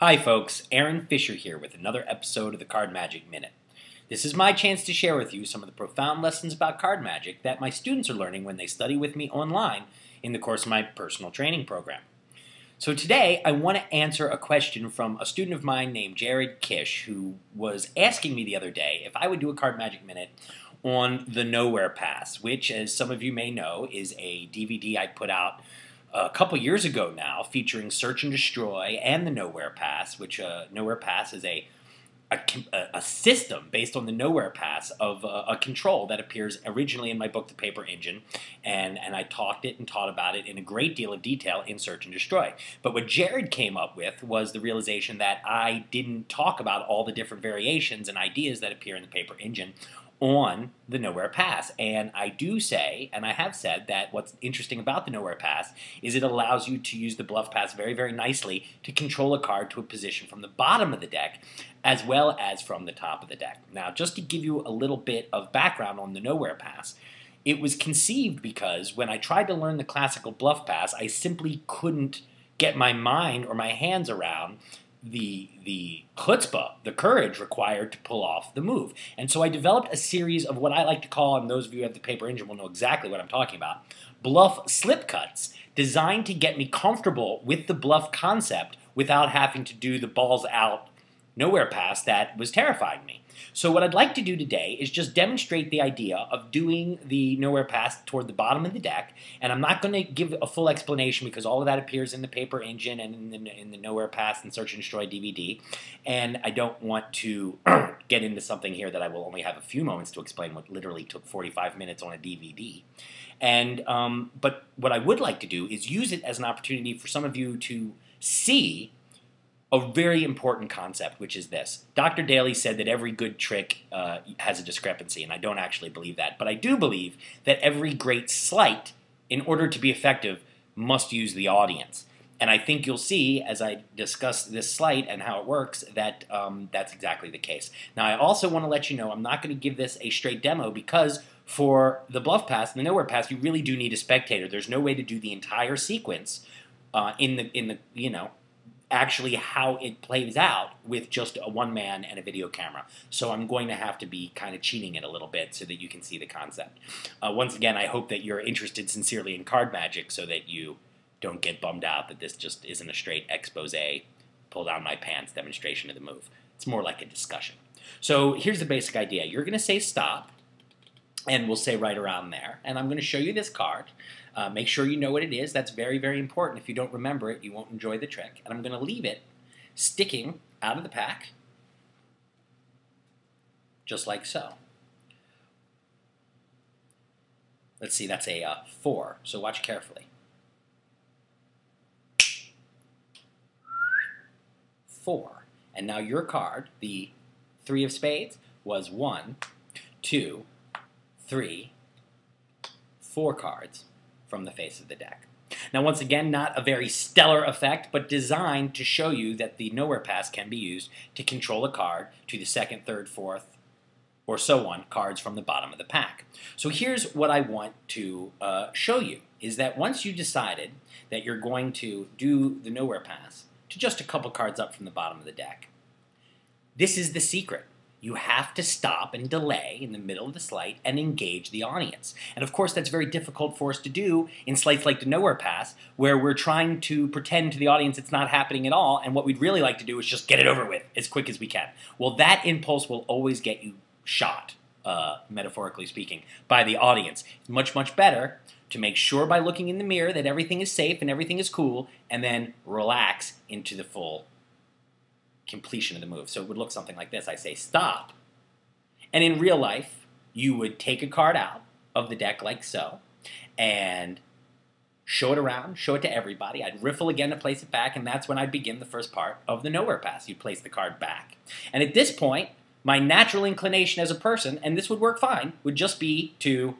Hi folks, Aaron Fisher here with another episode of the Card Magic Minute. This is my chance to share with you some of the profound lessons about card magic that my students are learning when they study with me online in the course of my personal training program. So today I want to answer a question from a student of mine named Jared Kish, who was asking me the other day if I would do a Card Magic Minute on the Nowhere Pass, which, as some of you may know, is a DVD I put out a couple years ago now, featuring Search and Destroy and the Nowhere Pass, which Nowhere Pass is a system based on the Nowhere Pass of a control that appears originally in my book, The Paper Engine, and I talked it and taught about it in a great deal of detail in Search and Destroy. But what Jared came up with was the realization that I didn't talk about all the different variations and ideas that appear in the Paper Engine on the Nowhere Pass. And I do say, and I have said, that what's interesting about the Nowhere Pass is it allows you to use the Bluff Pass very, very nicely to control a card to a position from the bottom of the deck as well as from the top of the deck. Now, just to give you a little bit of background on the Nowhere Pass, it was conceived because when I tried to learn the classical Bluff Pass, I simply couldn't get my mind or my hands around the chutzpah, the courage required to pull off the move. And so I developed a series of what I like to call, and those of you who have the Paper Engine will know exactly what I'm talking about, bluff slip cuts, designed to get me comfortable with the bluff concept without having to do the balls out Nowhere Pass that was terrifying me. So what I'd like to do today is just demonstrate the idea of doing the Nowhere Pass toward the bottom of the deck, and I'm not going to give a full explanation because all of that appears in the Paper Engine and in the Nowhere Pass and Search and Destroy DVD, and I don't want to get into something here that I will only have a few moments to explain what literally took 45 minutes on a DVD. And but what I would like to do is use it as an opportunity for some of you to see a very important concept, which is this. Dr. Daly said that every good trick has a discrepancy, and I don't actually believe that. But I do believe that every great sleight, in order to be effective, must use the audience. And I think you'll see, as I discuss this sleight and how it works, that that's exactly the case. Now, I also want to let you know I'm not going to give this a straight demo because for the Bluff Pass and the Nowhere Pass, you really do need a spectator. There's no way to do the entire sequence in the actually how it plays out with just a one man and a video camera. So I'm going to have to be kind of cheating it a little bit so that you can see the concept. Once again, I hope that you're interested sincerely in card magic so that you don't get bummed out that this just isn't a straight expose, pull down my pants demonstration of the move. It's more like a discussion. So here's the basic idea. You're going to say stop, and we'll say right around there. And I'm going to show you this card. Make sure you know what it is. That's very, very important. If you don't remember it, you won't enjoy the trick. And I'm going to leave it sticking out of the pack, just like so. Let's see, that's a 4, so watch carefully. 4. And now your card, the 3 of spades, was 1, 2, 3, 4 cards from the face of the deck. Now, once again, not a very stellar effect, but designed to show you that the Nowhere Pass can be used to control a card to the 2nd, 3rd, 4th, or so on, cards from the bottom of the pack. So here's what I want to show you, is that once you decided that you're going to do the Nowhere Pass to just a couple cards up from the bottom of the deck, this is the secret. You have to stop and delay in the middle of the sleight and engage the audience. And of course, that's very difficult for us to do in sleights like the Nowhere Pass, where we're trying to pretend to the audience it's not happening at all, and what we'd really like to do is just get it over with as quick as we can. Well, that impulse will always get you shot, metaphorically speaking, by the audience. It's much, much better to make sure by looking in the mirror that everything is safe and everything is cool, and then relax into the full completion of the move. So it would look something like this. I say stop, and in real life you would take a card out of the deck like so and show it around, show it to everybody. I'd riffle again to place it back, and that's when I'd begin the first part of the Nowhere Pass. You place the card back, and at this point my natural inclination as a person, and this would work fine, would just be to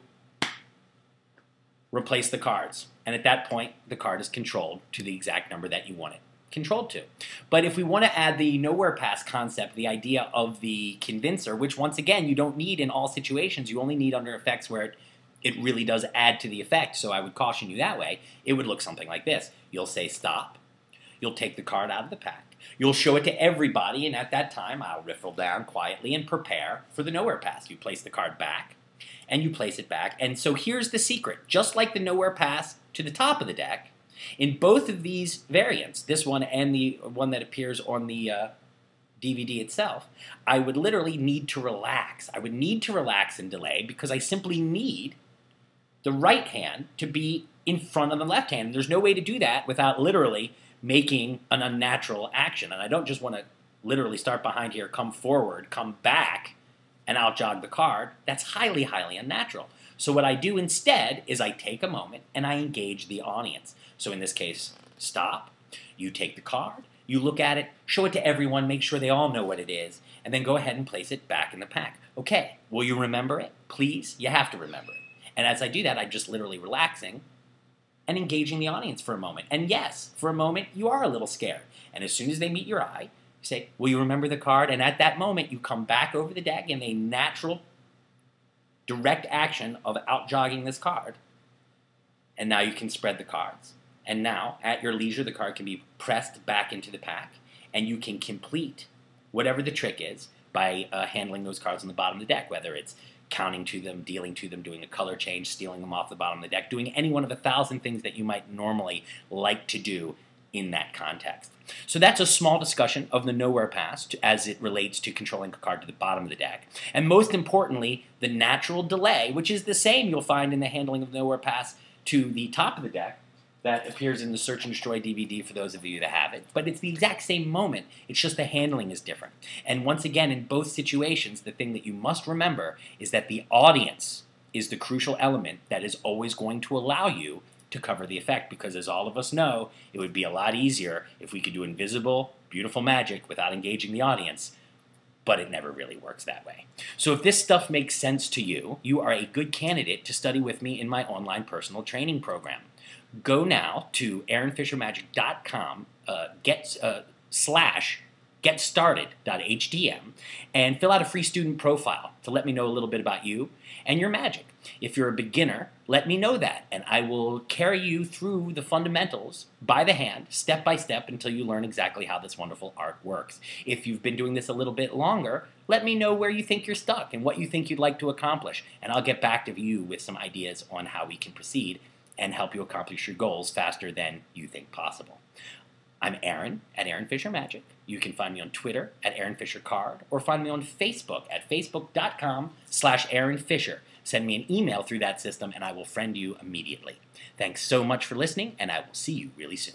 replace the cards, and at that point the card is controlled to the exact number that you want it controlled to. But if we want to add the Nowhere Pass concept, the idea of the convincer, which once again you don't need in all situations, you only need under effects where it really does add to the effect, so I would caution you that way, it would look something like this. You'll say stop, you'll take the card out of the pack, You'll show it to everybody, and at that time, I'll riffle down quietly and prepare for the nowhere pass. You place the card back, and you place it back. And so here's the secret. Just like the nowhere pass to the top of the deck, in both of these variants, this one and the one that appears on the DVD itself, I would literally need to relax. I would need to relax and delay because I simply need the right hand to be in front of the left hand. There's no way to do that without literally making an unnatural action. And I don't just want to literally start behind here, come forward, come back, and I'll jog the card. That's highly, highly unnatural. So what I do instead is I take a moment and I engage the audience. So in this case, stop. You take the card. You look at it, show it to everyone, make sure they all know what it is, and then go ahead and place it back in the pack. Okay, will you remember it? Please? You have to remember it. And as I do that, I'm just literally relaxing and engaging the audience for a moment. And yes, for a moment, you are a little scared. And as soon as they meet your eye, you say, will you remember the card? And at that moment, you come back over the deck in a natural, direct action of out-jogging this card. And now you can spread the cards. And now, at your leisure, the card can be pressed back into the pack, and you can complete whatever the trick is by handling those cards on the bottom of the deck, whether it's counting to them, dealing to them, doing a color change, stealing them off the bottom of the deck, doing any one of 1,000 things that you might normally like to do in that context. So that's a small discussion of the nowhere pass as it relates to controlling a card to the bottom of the deck. And most importantly, the natural delay, which is the same you'll find in the handling of the nowhere pass to the top of the deck, that appears in the Search and Destroy DVD for those of you that have it. But it's the exact same moment. It's just the handling is different. And once again, in both situations, the thing that you must remember is that the audience is the crucial element that is always going to allow you to cover the effect. Because as all of us know, it would be a lot easier if we could do invisible, beautiful magic without engaging the audience. But it never really works that way. So if this stuff makes sense to you, you are a good candidate to study with me in my online personal training program. Go now to aaronfishermagic.com /getstarted.htm and fill out a free student profile to let me know a little bit about you and your magic. If you're a beginner, let me know that, and I will carry you through the fundamentals by the hand, step by step, until you learn exactly how this wonderful art works. If you've been doing this a little bit longer, let me know where you think you're stuck and what you think you'd like to accomplish, and I'll get back to you with some ideas on how we can proceed and help you accomplish your goals faster than you think possible. I'm Aaron at Aaron Fisher Magic. You can find me on Twitter at Aaron Fisher Card, or find me on Facebook at facebook.com/Aaron Fisher. Send me an email through that system and I will friend you immediately. Thanks so much for listening, and I will see you really soon.